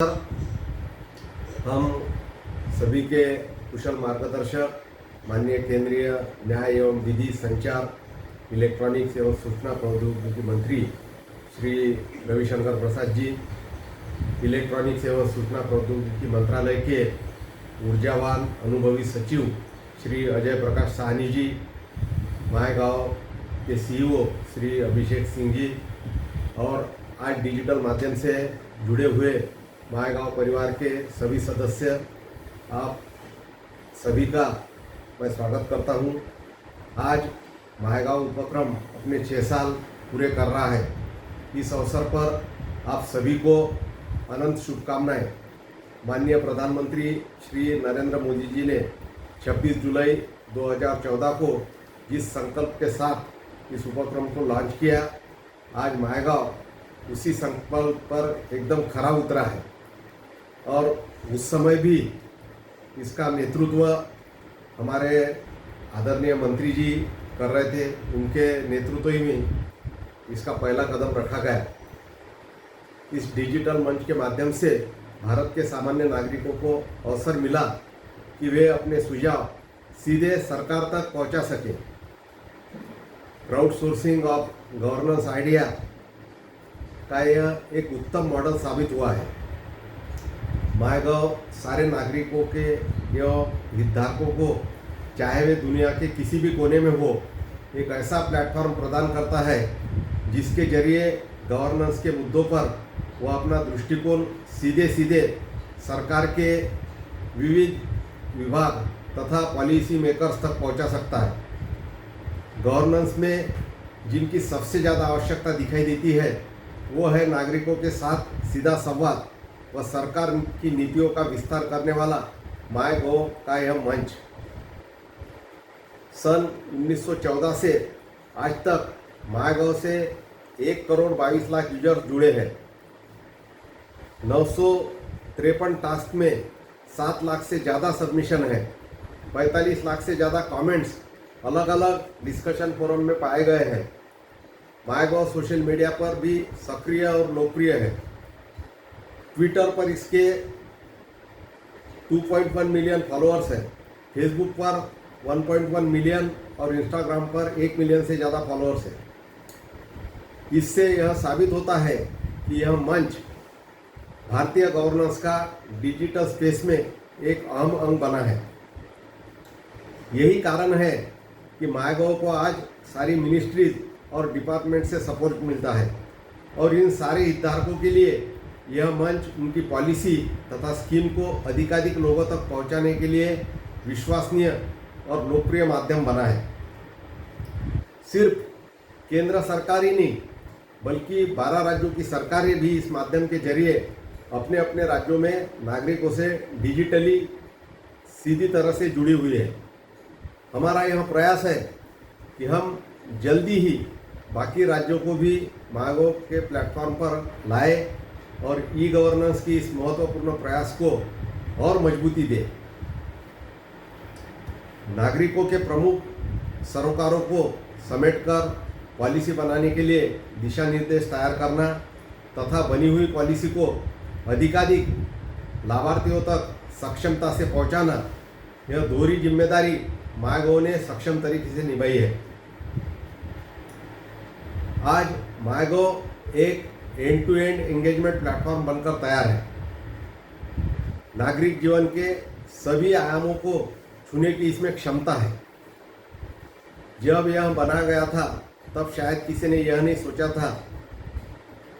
हम सभी के कुशल मार्गदर्शक माननीय केंद्रीय न्याय एवं विधि संचार इलेक्ट्रॉनिक्स एवं सूचना प्रौद्योगिकी मंत्री श्री रविशंकर प्रसाद जी, इलेक्ट्रॉनिक्स एवं सूचना प्रौद्योगिकी मंत्रालय के ऊर्जावान अनुभवी सचिव श्री अजय प्रकाश साहनी जी, मायगांव के सीईओ श्री अभिषेक सिंह जी और आज डिजिटल माध्यम से जुड़े हुए मायगांव परिवार के सभी सदस्य, आप सभी का मैं स्वागत करता हूं। आज मायगांव उपक्रम अपने 6 साल पूरे कर रहा है। इस अवसर पर आप सभी को अनंत शुभकामनाएं। माननीय प्रधानमंत्री श्री नरेंद्र मोदी जी ने 26 जुलाई 2014 को जिस संकल्प के साथ इस उपक्रम को लॉन्च किया, आज मायगांव उसी संकल्प पर एकदम खरा उतरा है। और उस समय भी इसका नेतृत्व हमारे आदरणीय मंत्री जी कर रहे थे। उनके नेतृत्व ही में इसका पहला कदम रखा गया। इस डिजिटल मंच के माध्यम से भारत के सामान्य नागरिकों को अवसर मिला कि वे अपने सुझाव सीधे सरकार तक पहुंचा सके। Crowd sourcing of governance idea का यह एक उत्तम मॉडल साबित हुआ है। मायगांव सारे नागरिकों के एवं हितधारकों को, चाहे वे दुनिया के किसी भी कोने में हो, एक ऐसा प्लेटफॉर्म प्रदान करता है जिसके जरिए गवर्नेंस के मुद्दों पर वह अपना दृष्टिकोण सीधे सरकार के विविध विभाग तथा पॉलिसी मेकर्स तक पहुंचा सकता है। गवर्नेंस में जिनकी सबसे ज़्यादा आवश्यकता दिखाई देती है वो है नागरिकों के साथ सीधा संवाद व सरकार की नीतियों का विस्तार करने वाला मायगोव का यह मंच। सन 1914 से आज तक मायगोव से 1,22,00,000 यूजर्स जुड़े हैं। 953 टास्क में 7 लाख से ज़्यादा सबमिशन है। 45 लाख से ज़्यादा कमेंट्स अलग अलग डिस्कशन फोरम में पाए गए हैं। मायगोव सोशल मीडिया पर भी सक्रिय और लोकप्रिय है। ट्विटर पर इसके 2.1 मिलियन फॉलोअर्स हैं। फेसबुक पर 1.1 मिलियन और इंस्टाग्राम पर 1 मिलियन से ज़्यादा फॉलोअर्स हैं। इससे यह साबित होता है कि यह मंच भारतीय गवर्नेंस का डिजिटल स्पेस में एक अहम अंग बना है। यही कारण है कि मायगोव को आज सारी मिनिस्ट्रीज और डिपार्टमेंट से सपोर्ट मिलता है और इन सारे हितधारकों के लिए यह मंच उनकी पॉलिसी तथा स्कीम को अधिकाधिक लोगों तक पहुंचाने के लिए विश्वसनीय और लोकप्रिय माध्यम बना है। सिर्फ केंद्र सरकार ही नहीं बल्कि 12 राज्यों की सरकारें भी इस माध्यम के जरिए अपने अपने राज्यों में नागरिकों से डिजिटली सीधी तरह से जुड़ी हुई है। हमारा यह प्रयास है कि हम जल्दी ही बाकी राज्यों को भी मायगोव के प्लेटफॉर्म पर लाए और ई गवर्नेंस की इस महत्वपूर्ण प्रयास को और मजबूती दे। नागरिकों के प्रमुख सरोकारों को समेटकर पॉलिसी बनाने के लिए दिशा निर्देश तैयार करना तथा बनी हुई पॉलिसी को अधिकाधिक लाभार्थियों तक सक्षमता से पहुंचाना, यह दोहरी जिम्मेदारी मायगोव ने सक्षम तरीके से निभाई है। आज मायगोव एक end to end engagement platform बनकर तैयार है। नागरिक जीवन के सभी आयामों को छूने की इसमें क्षमता है। जब यह बना गया था तब शायद किसी ने यह नहीं सोचा था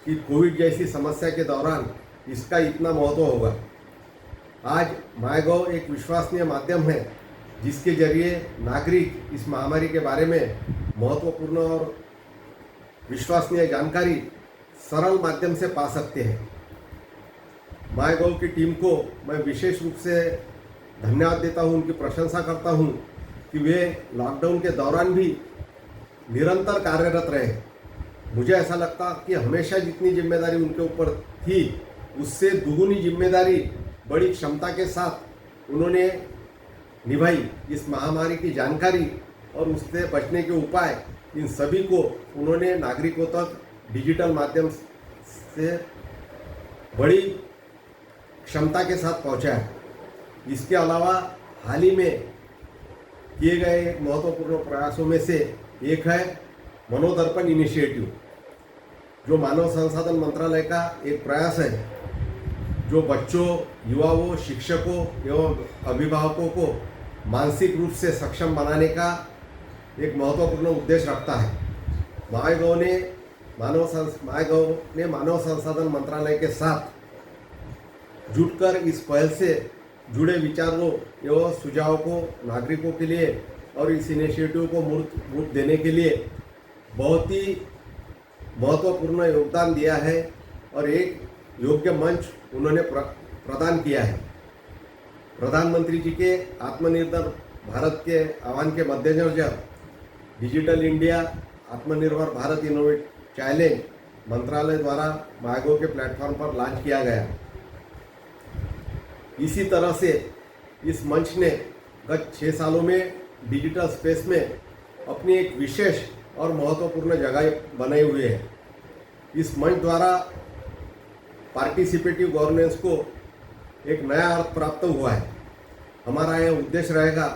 कि कोविड जैसी समस्या के दौरान इसका इतना महत्व होगा। आज मायगोव एक विश्वसनीय माध्यम है जिसके जरिए नागरिक इस महामारी के बारे में महत्वपूर्ण और विश्वसनीय जानकारी सरल माध्यम से पा सकते हैं। मायगोव की टीम को मैं विशेष रूप से धन्यवाद देता हूं, उनकी प्रशंसा करता हूं कि वे लॉकडाउन के दौरान भी निरंतर कार्यरत रहे। मुझे ऐसा लगता कि हमेशा जितनी जिम्मेदारी उनके ऊपर थी उससे दुगुनी जिम्मेदारी बड़ी क्षमता के साथ उन्होंने निभाई। इस महामारी की जानकारी और उससे बचने के उपाय, इन सभी को उन्होंने नागरिकों तक डिजिटल माध्यम से बड़ी क्षमता के साथ पहुंचा है। इसके अलावा हाल ही में किए गए एक महत्वपूर्ण प्रयासों में से एक है मनोदर्पण इनिशिएटिव, जो मानव संसाधन मंत्रालय का एक प्रयास है, जो बच्चों, युवाओं, शिक्षकों एवं अभिभावकों को मानसिक रूप से सक्षम बनाने का एक महत्वपूर्ण उद्देश्य रखता है। माईगव ने मानव संसाधन मंत्रालय के साथ जुटकर इस पहल से जुड़े विचारों एवं सुझावों को नागरिकों के लिए और इस इनिशिएटिव को मूर्त देने के लिए बहुत ही महत्वपूर्ण योगदान दिया है और एक योग्य मंच उन्होंने प्रदान किया है। प्रधानमंत्री जी के आत्मनिर्भर भारत के आह्वान के मद्देनजर डिजिटल इंडिया आत्मनिर्भर भारत इनोवेट चैलेंज मंत्रालय द्वारा माईगव के प्लेटफॉर्म पर लॉन्च किया गया। इसी तरह से इस मंच ने गत 6 सालों में डिजिटल स्पेस में अपनी एक विशेष और महत्वपूर्ण जगह बनाई हुई है। इस मंच द्वारा पार्टिसिपेटिव गवर्नेंस को एक नया अर्थ प्राप्त हुआ है। हमारा यह उद्देश्य रहेगा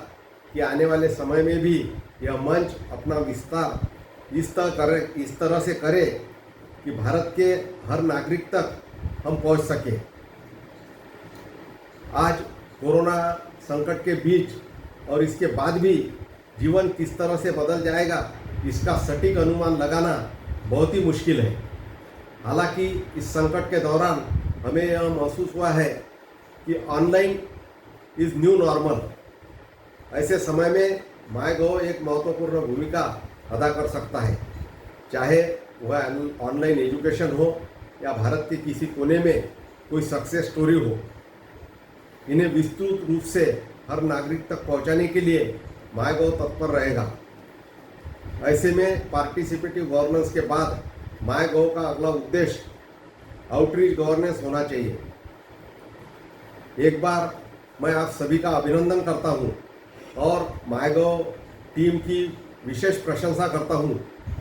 कि आने वाले समय में भी यह मंच अपना विस्तार इस तरह से करे कि भारत के हर नागरिक तक हम पहुंच सके। आज कोरोना संकट के बीच और इसके बाद भी जीवन किस तरह से बदल जाएगा, इसका सटीक अनुमान लगाना बहुत ही मुश्किल है। हालांकि इस संकट के दौरान हमें यह महसूस हुआ है कि ऑनलाइन इज़ न्यू नॉर्मल। ऐसे समय में माईगव एक महत्वपूर्ण भूमिका अदा कर सकता है, चाहे वह ऑनलाइन एजुकेशन हो या भारत के किसी कोने में कोई सक्सेस स्टोरी हो। इन्हें विस्तृत रूप से हर नागरिक तक पहुंचाने के लिए माईगव तत्पर रहेगा। ऐसे में पार्टिसिपेटिव गवर्नेंस के बाद माईगव का अगला उद्देश्य आउटरीच गवर्नेंस होना चाहिए। एक बार मैं आप सभी का अभिनंदन करता हूं और माईगव टीम की विशेष प्रशंसा करता हूं,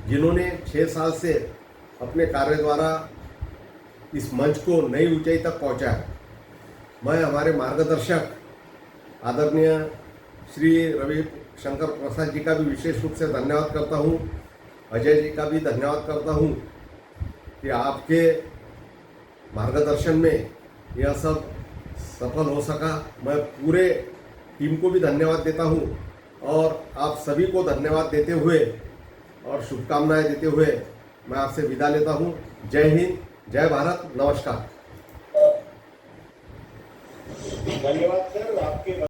जिन्होंने 6 साल से अपने कार्य द्वारा इस मंच को नई ऊंचाई तक पहुंचाया। मैं हमारे मार्गदर्शक आदरणीय श्री रवि शंकर प्रसाद जी का भी विशेष रूप से धन्यवाद करता हूं, अजय जी का भी धन्यवाद करता हूं कि आपके मार्गदर्शन में यह सब सफल हो सका। मैं पूरे टीम को भी धन्यवाद देता हूं और आप सभी को धन्यवाद देते हुए और शुभकामनाएं देते हुए मैं आपसे विदा लेता हूं। जय हिंद, जय भारत, नमस्कार। धन्यवाद सर आपके